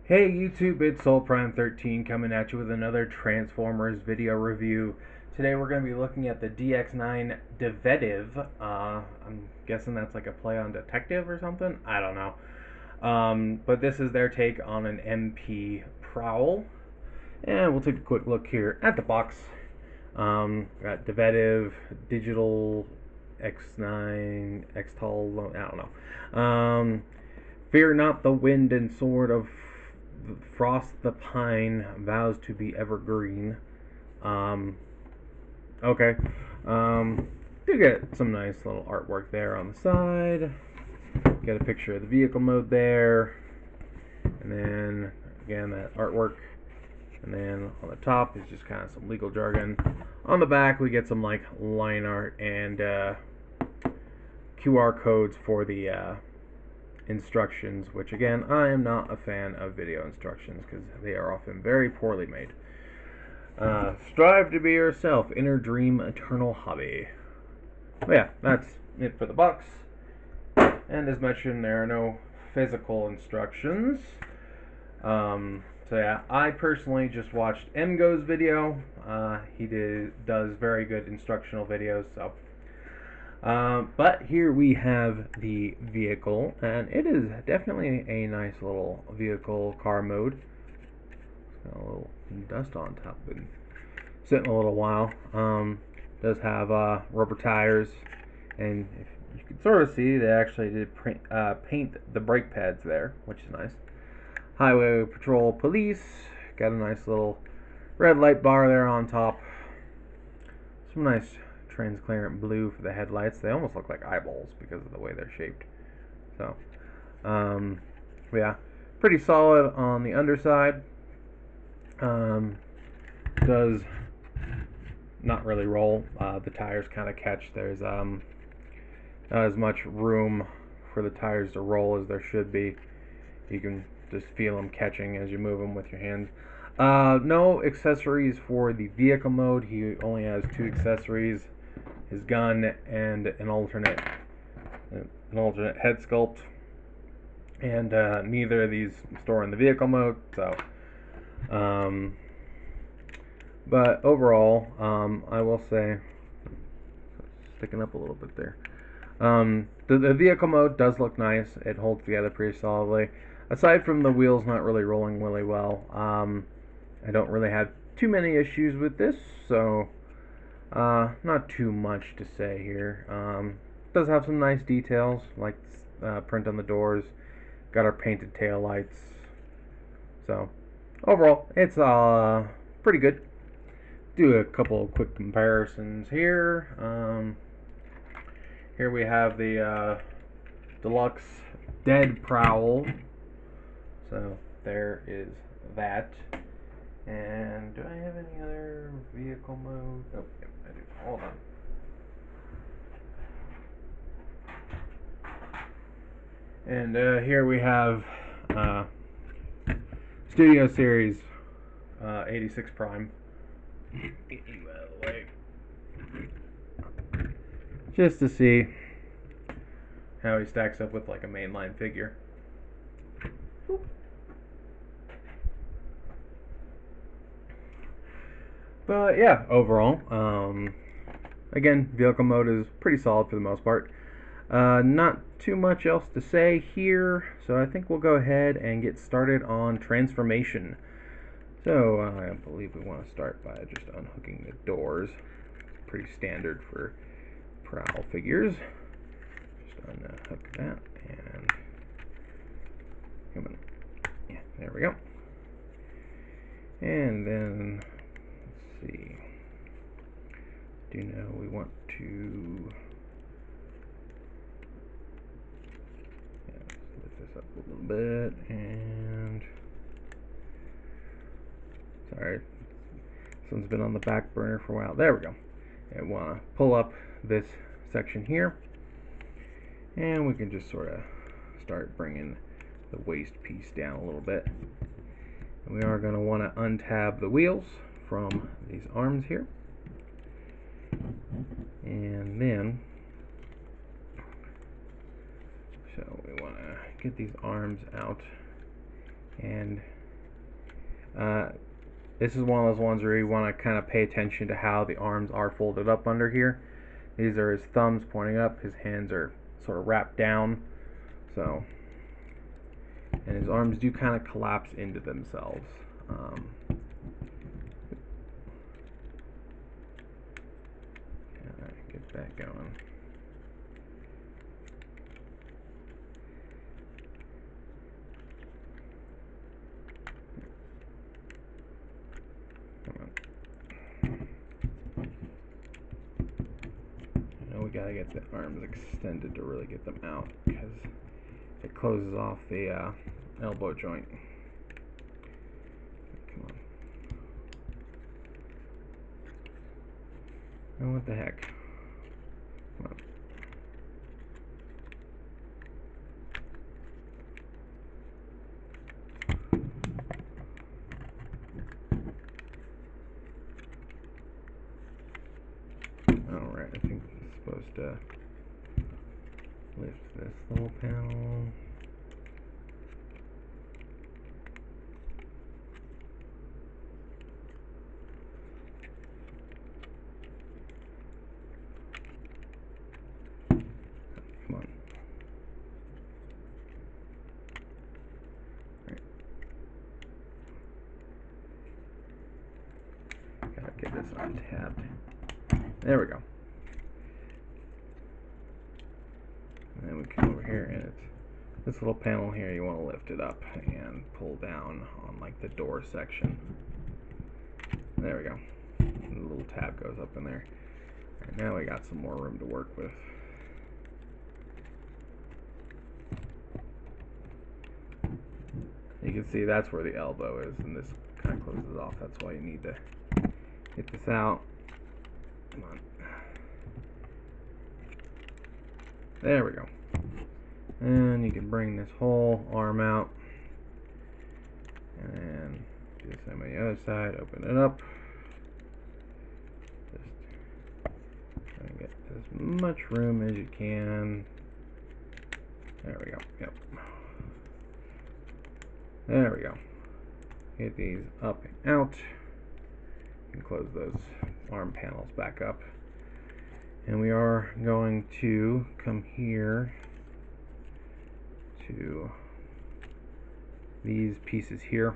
Hey YouTube, it's SoulPrime13 coming at you with another Transformers video review. Today we're going to be looking at the dx9 devetive. I'm guessing that's like a play on detective or something? I don't know. But this is their take on an MP prowl. And we'll take a quick look here at the box. Got devetive, digital, X9, Xtol, I don't know. Fear not the wind and sword of frost the pine vows to be evergreen. Okay. Do get some nice little artwork there on the side. Get a picture of the vehicle mode there. And then, again, that artwork. And then on the top is just kind of some legal jargon. On the back, we get some like line art and QR codes for the instructions, which again, I am not a fan of video instructions because they are often very poorly made. Strive to be yourself, inner dream, eternal hobby. But yeah, that's it for the box. And as mentioned, there are no physical instructions. So yeah, I personally just watched MGo's video. He does very good instructional videos, so but here we have the vehicle, and it is definitely a nice little vehicle car mode. It's got a little dust on top, been sitting a little while. Does have rubber tires, and if you can sort of see, they actually did paint the brake pads there, which is nice. Highway Patrol Police, got a nice little red light bar there on top. Some nice transparent blue for the headlights. They almost look like eyeballs because of the way they're shaped. So, yeah, pretty solid on the underside. Does not really roll. The tires kind of catch. There's not as much room for the tires to roll as there should be. You can just feel them catching as you move them with your hands. No accessories for the vehicle mode. He only has two accessories: his gun and an alternate head sculpt. And neither of these store in the vehicle mode. So, but overall, I will say, sticking up a little bit there. The vehicle mode does look nice. It holds together pretty solidly. Aside from the wheels not really rolling really well, I don't really have too many issues with this, so not too much to say here. Does have some nice details, like print on the doors. Got our painted tail lights. So overall, it's pretty good. Do a couple of quick comparisons here. Here we have the deluxe dead prowl. So there is that. And do I have any other vehicle mode? Oh, yep, I do. Hold on. And here we have Studio Series 86 Prime. Get you out of the way. Just to see how he stacks up with like a mainline figure. But yeah, overall, again, vehicle mode is pretty solid for the most part. Not too much else to say here, so I think we'll go ahead and get started on transformation. So I believe we want to start by just unhooking the doors. It's pretty standard for prowl figures. Just unhook that and come on. Yeah, there we go. And then let's see. Do you know we want to lift this up a little bit, and sorry, this one's been on the back burner for a while. There we go. I want to pull up this section here, and we can just sort of start bringing the waist piece down a little bit. And we are going to want to untab the wheels from these arms here, and then so we want to get these arms out and This is one of those ones where you want to kind of pay attention to how the arms are folded up under here. These are his thumbs pointing up, his hands are sort of wrapped down, so, and his arms do kind of collapse into themselves. Get that going. We gotta get the arms extended to really get them out, because it closes off the elbow joint. Come on. Oh, what the heck? Come on. Alright, I think it's supposed to lift this little panel. Come on. Right. Gotta get this untabbed. There we go. And then we come over here, and it's this little panel here. You want to lift it up and pull down on like the door section. There we go. And the little tab goes up in there. Right, now we got some more room to work with. You can see that's where the elbow is, and this kind of closes it off. That's why you need to get this out. Come on. There we go. And you can bring this whole arm out. And then do the same on the other side. Open it up. Just try and get as much room as you can. There we go. Yep. There we go. Get these up and out. You can close those arm panels back up. And we are going to come here to these pieces here.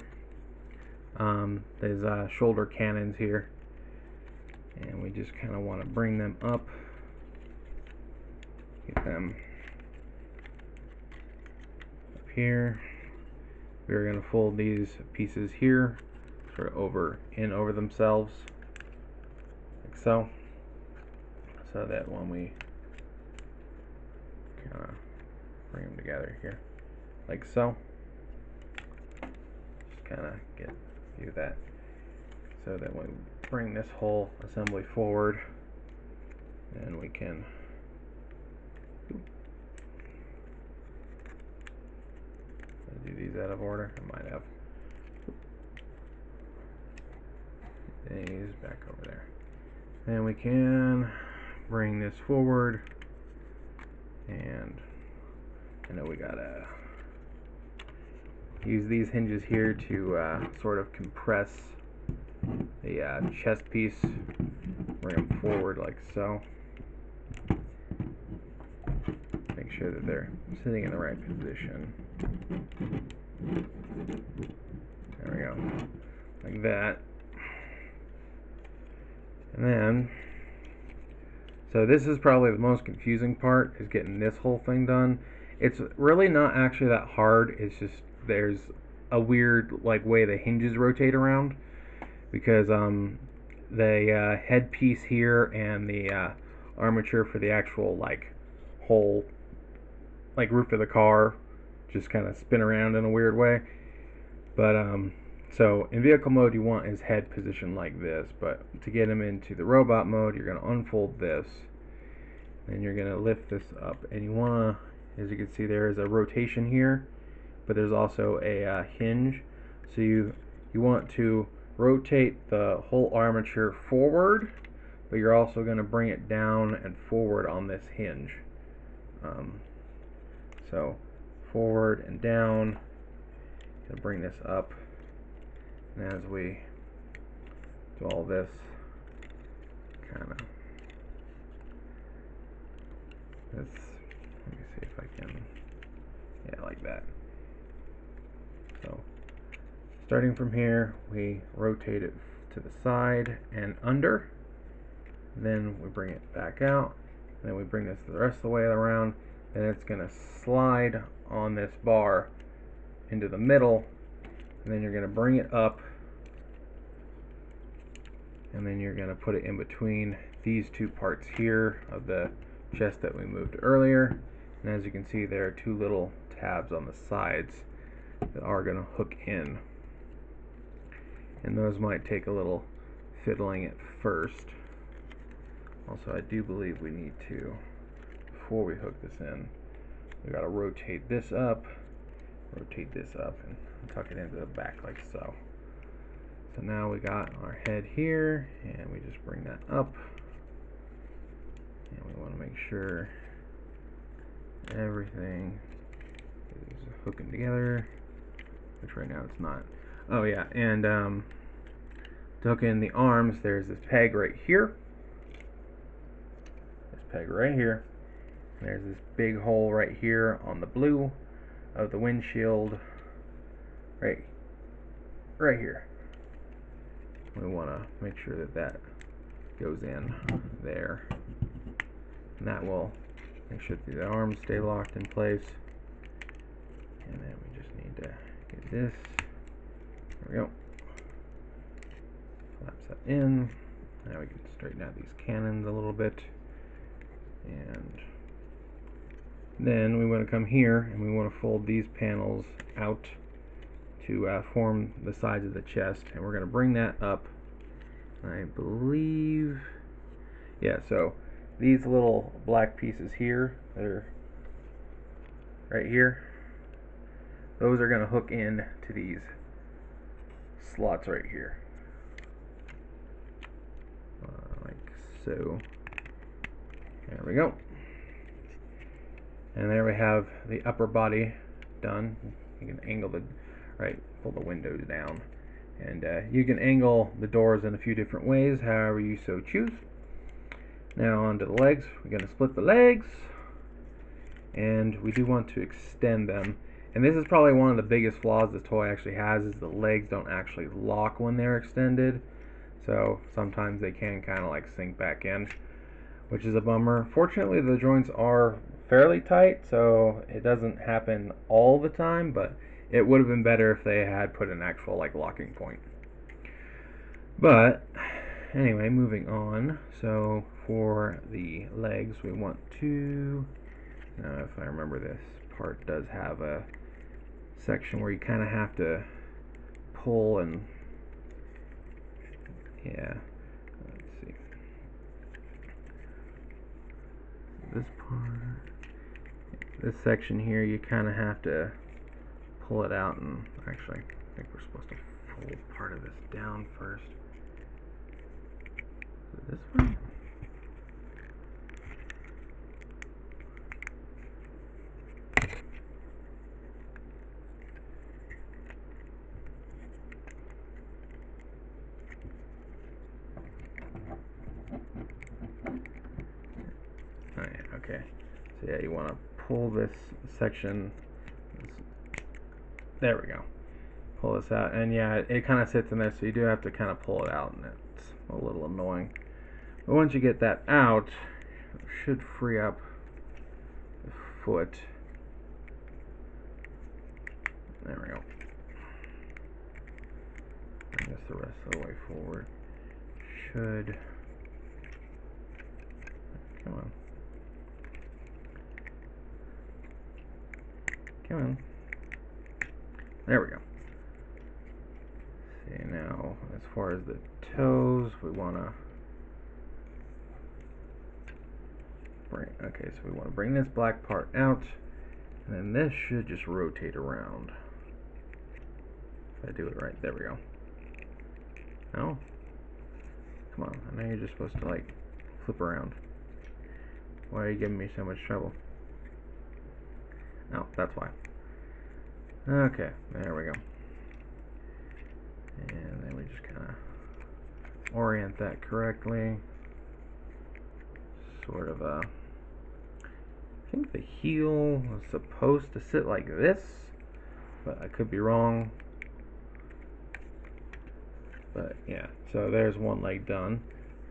There's shoulder cannons here, and we just kind of want to bring them up, get them up here. We're going to fold these pieces here sort of over themselves, like so. So that when we kind of bring them together here, like so, just kind of do that, so that when we bring this whole assembly forward, then we can do these out of order. I might have these back over there, and we can bring this forward, and I know we gotta use these hinges here to sort of compress the chest piece. Bring them forward like so. Make sure that they're sitting in the right position. There we go, like that. And then, so this is probably the most confusing part, is getting this whole thing done. It's really not actually that hard. It's just there's a weird like way the hinges rotate around, because the headpiece here and the armature for the actual like whole like roof of the car just kind of spin around in a weird way. But so in vehicle mode you want his head positioned like this, but to get him into the robot mode you're going to unfold this, and you're going to lift this up, and you want to, as you can see, there is a rotation here, but there's also a hinge. So you want to rotate the whole armature forward, but you're also going to bring it down and forward on this hinge. So forward and down, going to bring this up And as we do all this, kind of this, let me see if I can, yeah, like that. So starting from here, we rotate it to the side and under, then we bring it back out, and then we bring this the rest of the way around, and it's going to slide on this bar into the middle, and then you're going to bring it up, and then you're going to put it in between these two parts here of the chest that we moved earlier. And as you can see, there are two little tabs on the sides that are going to hook in, and those might take a little fiddling at first. Also, I do believe we need to, before we hook this in, we got to rotate this up, and tuck it into the back like so. So now we got our head here, and we just bring that up, and we want to make sure everything is hooking together, which right now it's not. Oh yeah, and to hook in the arms, there's this peg right here, there's this big hole right here on the blue of the windshield, right here. We want to make sure that that goes in there, and that will make sure that the arms stay locked in place. And then we just need to get this, there we go, collapse that in. Now we can straighten out these cannons a little bit, and then we want to come here and we want to fold these panels out to form the sides of the chest, and we're going to bring that up, I believe, yeah, so these little black pieces here that are right here, those are going to hook in to these slots right here, like so. There we go. And there we have the upper body done. You can angle the, pull the windows down. And you can angle the doors in a few different ways, however you so choose. Now onto the legs. We're going to split the legs, and we do want to extend them. And this is probably one of the biggest flaws this toy actually has, is the legs don't actually lock when they're extended. So sometimes they can kind of like sink back in, which is a bummer. Fortunately, the joints are fairly tight, so it doesn't happen all the time, but it would have been better if they had put an actual like locking point. But anyway, moving on. So for the legs, we want to, now if I remember, this part does have a section where you kind of have to pull, and yeah, let's see, this part, this section here, you kind of have to pull it out, and actually I think we're supposed to fold part of this down first. Is it this way? Oh yeah, okay. So yeah, you want to pull this section, there we go, pull this out, and yeah, it kind of sits in there, so you do have to kind of pull it out, and it's a little annoying. But once you get that out, it should free up the foot. There we go. Bring this the rest of the way forward. Should, come on. Come on. There we go. See, now as far as the toes, we want to bring, okay, so we want to bring this black part out, and then this should just rotate around. If I do it right, there we go. No? Come on, I know you're just supposed to like flip around. Why are you giving me so much trouble? Oh, that's why. Okay, there we go. And then we just kind of orient that correctly. Sort of I think the heel was supposed to sit like this, but I could be wrong. But yeah, so there's one leg done.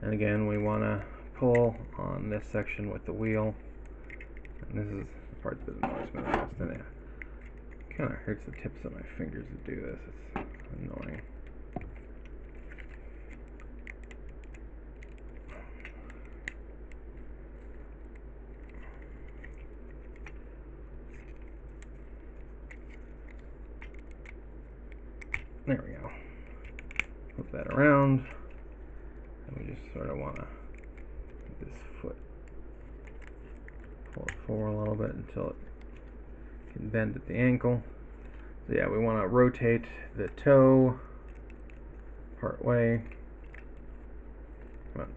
And again, we want to pull on this section with the wheel. And this is the part that annoys me the most. And it kind of hurts the tips of my fingers to do this. It's annoying. There we go. Flip that around. And we just sort of want to this foot, pull it forward a little bit until it can bend at the ankle. So yeah, we want to rotate the toe part way. Come on.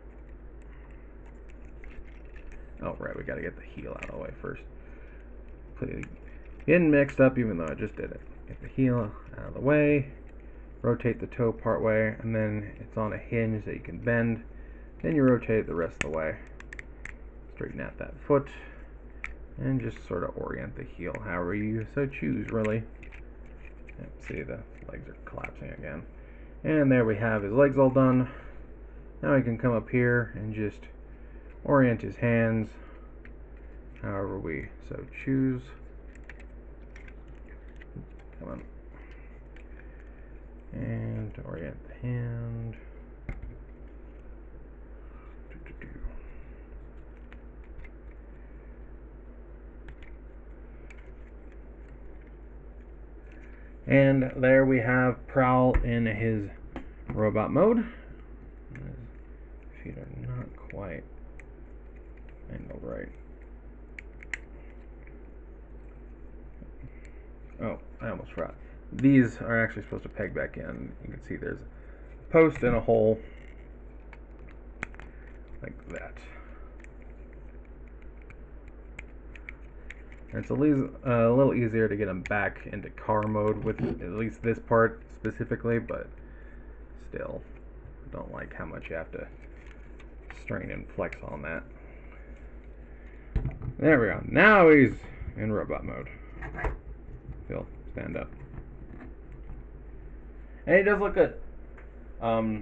Oh right, we got to get the heel out of the way first. Getting mixed up even though I just did it. Get the heel out of the way, rotate the toe part way, and then it's on a hinge that you can bend. Then you rotate it the rest of the way. Straighten out that foot and just sort of orient the heel however you so choose, really. Yep, see, the legs are collapsing again. And there we have his legs all done. Now he can come up here and just orient his hands however we so choose. Come on. And orient the hand. And there we have Prowl in his robot mode. His feet are not quite angled right. Oh, I almost forgot. These are actually supposed to peg back in. You can see there's a post and a hole like that. And it's a little easier to get them back into car mode with at least this part specifically, but still, I don't like how much you have to strain and flex on that. There we go. Now he's in robot mode. Phil, stand up. And he does look good. I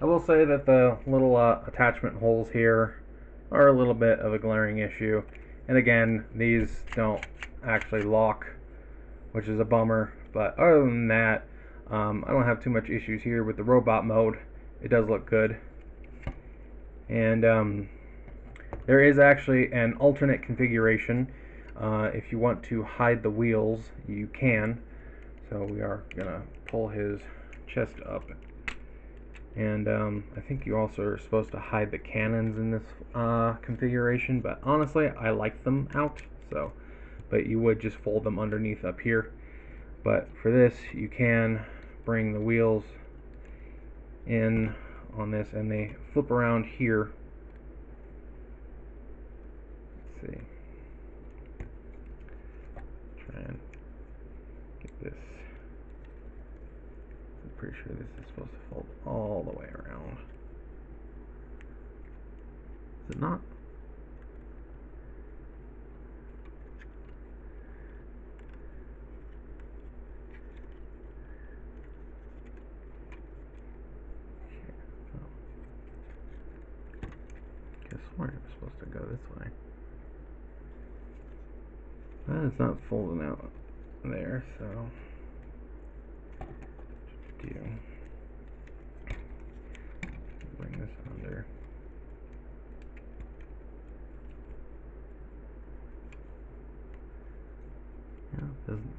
will say that the little attachment holes here are a little bit of a glaring issue. And again, these don't actually lock, which is a bummer. But other than that, I don't have too much issues here with the robot mode. It does look good. And there is actually an alternate configuration. If you want to hide the wheels, you can. So we are going to pull his chest up. And I think you also are supposed to hide the cannons in this configuration, but honestly I like them out, so but you would just fold them underneath up here. But for this you can bring the wheels in on this and they flip around here. Let's see. Try and get this. I'm pretty sure this is supposed to fold all the way around. Is it not? Guess where I'm supposed to go this way. It's not folding out there, so do bring this under. Yeah, it doesn't.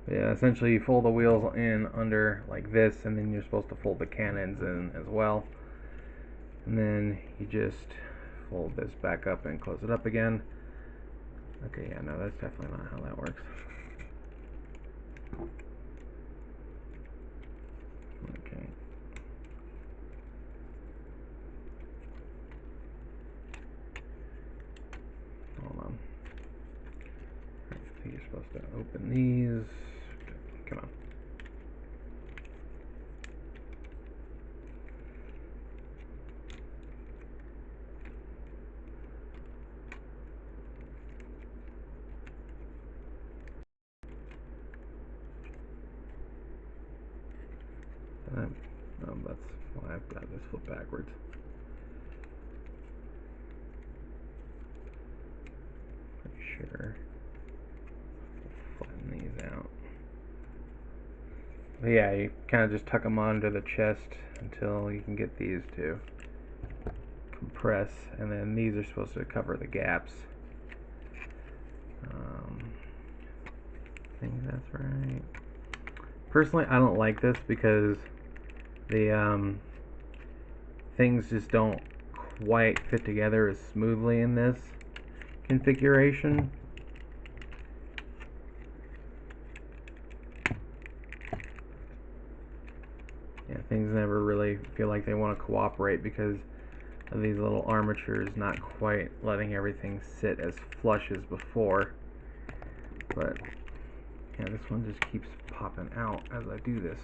But yeah, essentially you fold the wheels in under like this, and then you're supposed to fold the cannons in as well. And then you just fold this back up and close it up again. Okay, yeah, no, that's definitely not how that works. Okay. Hold on. supposed to open these. Come on. That's why I've got this flip backwards. Pretty sure. Flatten these out. But yeah, you kind of just tuck them under the chest until you can get these to compress, and then these are supposed to cover the gaps. I think that's right. Personally, I don't like this because the things just don't quite fit together as smoothly in this configuration. Yeah, things never really feel like they want to cooperate because of these little armatures not quite letting everything sit as flush as before. But yeah, this one just keeps popping out as I do this.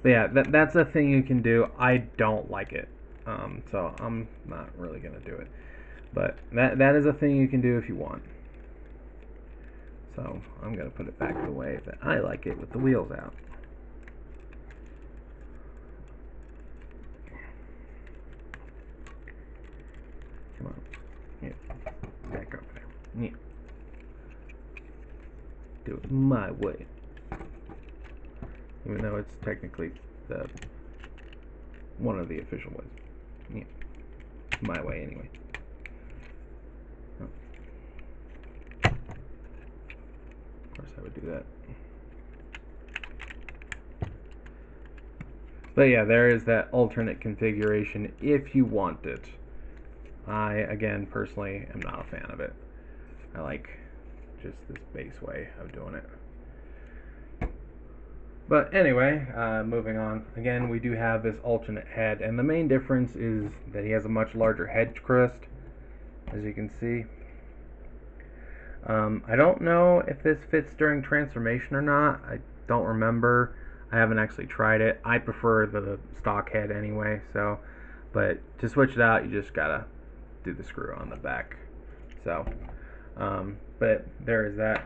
But yeah, that's a thing you can do. I don't like it, so I'm not really gonna do it. But that is a thing you can do if you want. So I'm gonna put it back the way that I like it with the wheels out. Come on, yeah, back up there. Yeah, do it my way. Even though it's technically the one of the official ways. Yeah, my way anyway. Oh. Of course I would do that. But yeah, there is that alternate configuration if you want it. I, again, personally am not a fan of it. I like just this base way of doing it. But anyway, moving on. Again, we do have this alternate head, and the main difference is that he has a much larger head crest, as you can see. I don't know if this fits during transformation or not. I don't remember. I haven't actually tried it. I prefer the stock head anyway, so, but to switch it out, you just gotta do the screw on the back. So, but there is that.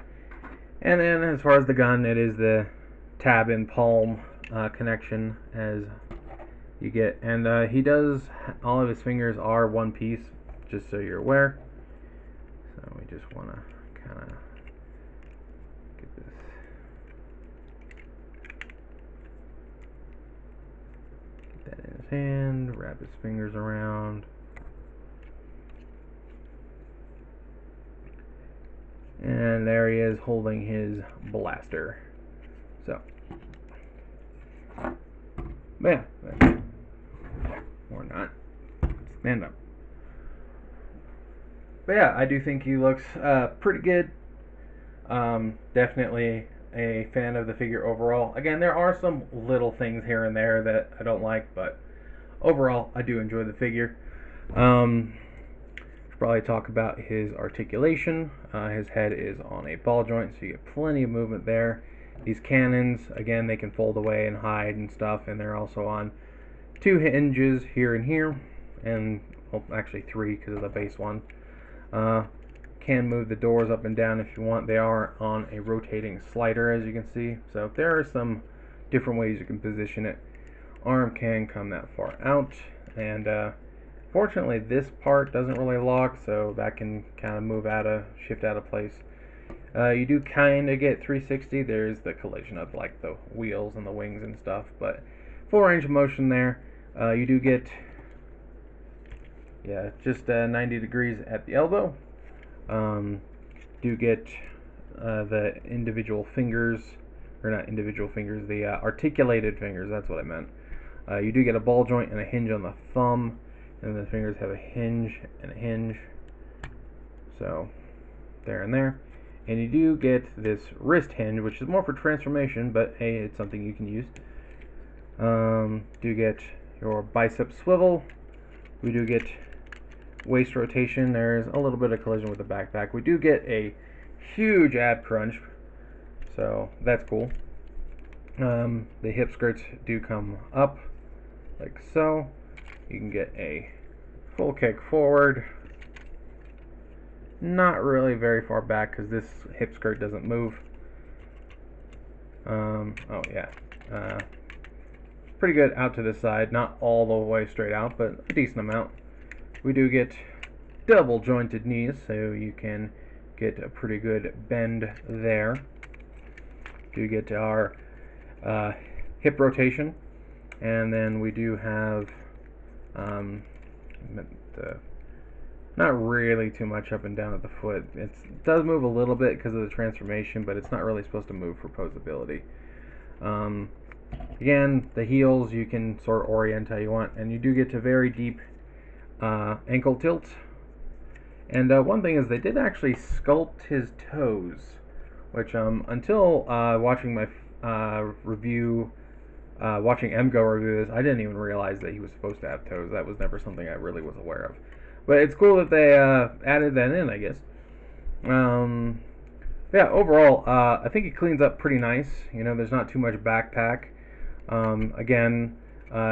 And then as far as the gun, it is the tab and palm connection as you get, and he does, all of his fingers are one piece, just so you're aware. So we just want to kind of get this, get that in his hand, wrap his fingers around, and there he is holding his blaster. So, yeah, or not, stand up. But yeah, I do think he looks pretty good. Definitely a fan of the figure overall. Again, there are some little things here and there that I don't like, but overall, I do enjoy the figure. Should probably talk about his articulation. His head is on a ball joint, so you get plenty of movement there. These cannons, again, they can fold away and hide and stuff, and they're also on 2 hinges here and here, and well, actually 3 because of the base one. Can move the doors up and down if you want. They are on a rotating slider, as you can see, so there are some different ways you can position it. Arm can come that far out, and fortunately this part doesn't really lock, so that can kind of move out of, shift out of place. You do kind of get 360. There's the collision of like the wheels and the wings and stuff, but full range of motion there. You do get, yeah, just 90 degrees at the elbow. Do get the individual fingers, or not individual fingers, the articulated fingers, that's what I meant. You do get a ball joint and a hinge on the thumb, and the fingers have a hinge and a hinge, so there and there. And you do get this wrist hinge, which is more for transformation, but hey, it's something you can use. Do get your bicep swivel. We do get waist rotation. There's a little bit of collision with the backpack. We do get a huge ab crunch, so that's cool. The hip skirts do come up like so. You can get a full kick forward, not really very far back because this hip skirt doesn't move. Oh yeah, pretty good out to the side, not all the way straight out, but a decent amount. We do get double jointed knees, so you can get a pretty good bend there. Do get our hip rotation, and then we do have not really too much up and down at the foot. It does move a little bit because of the transformation, but it's not really supposed to move for posability. Again, the heels you can sort of orient how you want, and you do get to very deep ankle tilt. And one thing is they did actually sculpt his toes, which until watching my review, watching MGO review this, I didn't even realize that he was supposed to have toes. That was never something I really was aware of. But it's cool that they added that in, I guess. Yeah, overall, I think he cleans up pretty nice. You know, there's not too much backpack. Again,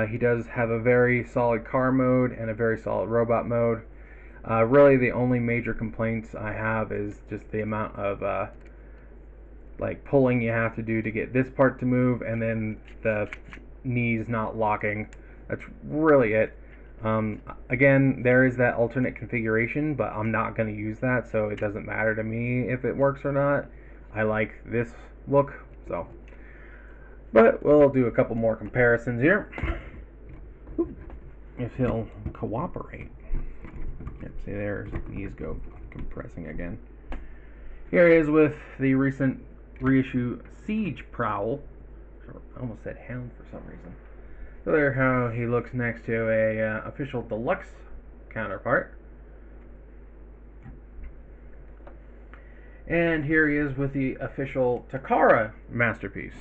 he does have a very solid car mode and a very solid robot mode. Really, the only major complaints I have is just the amount of like pulling you have to do to get this part to move, and then the knees not locking. That's really it. Again, there is that alternate configuration, but I'm not going to use that, so it doesn't matter to me if it works or not. I like this look, so. But we'll do a couple more comparisons here. If he'll cooperate. Let's see, there's knees go compressing again. Here he is with the recent reissue Siege Prowl. I almost said Hound for some reason. So there how he looks next to a official deluxe counterpart. And here he is with the official Takara masterpiece.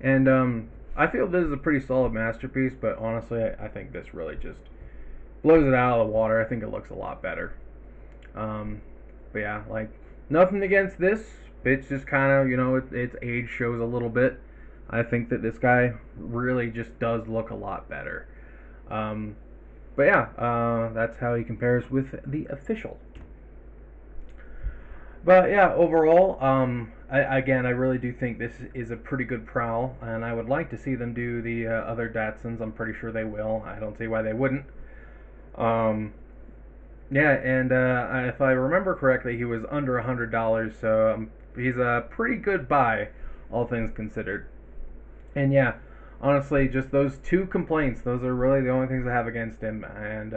And I feel this is a pretty solid masterpiece, but honestly I think this really just blows it out of the water. I think it looks a lot better. But yeah, like, nothing against this. It's just kind of, you know, its age shows a little bit. I think that this guy really just does look a lot better. But yeah, that's how he compares with the official. But yeah, overall, I really do think this is a pretty good Prowl, and I would like to see them do the other Datsuns. I'm pretty sure they will. I don't see why they wouldn't. Yeah, and if I remember correctly, he was under $100, so he's a pretty good buy, all things considered. And yeah, honestly, just those two complaints, those are really the only things I have against him. And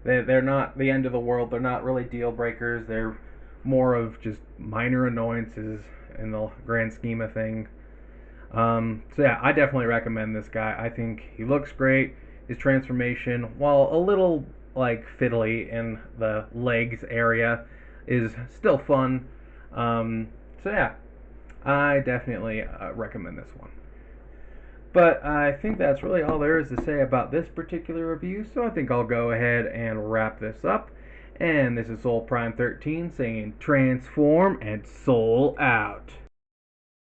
they're not the end of the world. They're not really deal breakers. They're more of just minor annoyances in the grand scheme of things. So yeah, I definitely recommend this guy. I think he looks great. His transformation, while a little like fiddly in the legs area, is still fun. So yeah, I definitely recommend this one. But I think that's really all there is to say about this particular review, so I think I'll go ahead and wrap this up. And this is Soul Prime 13 saying transform and soul out.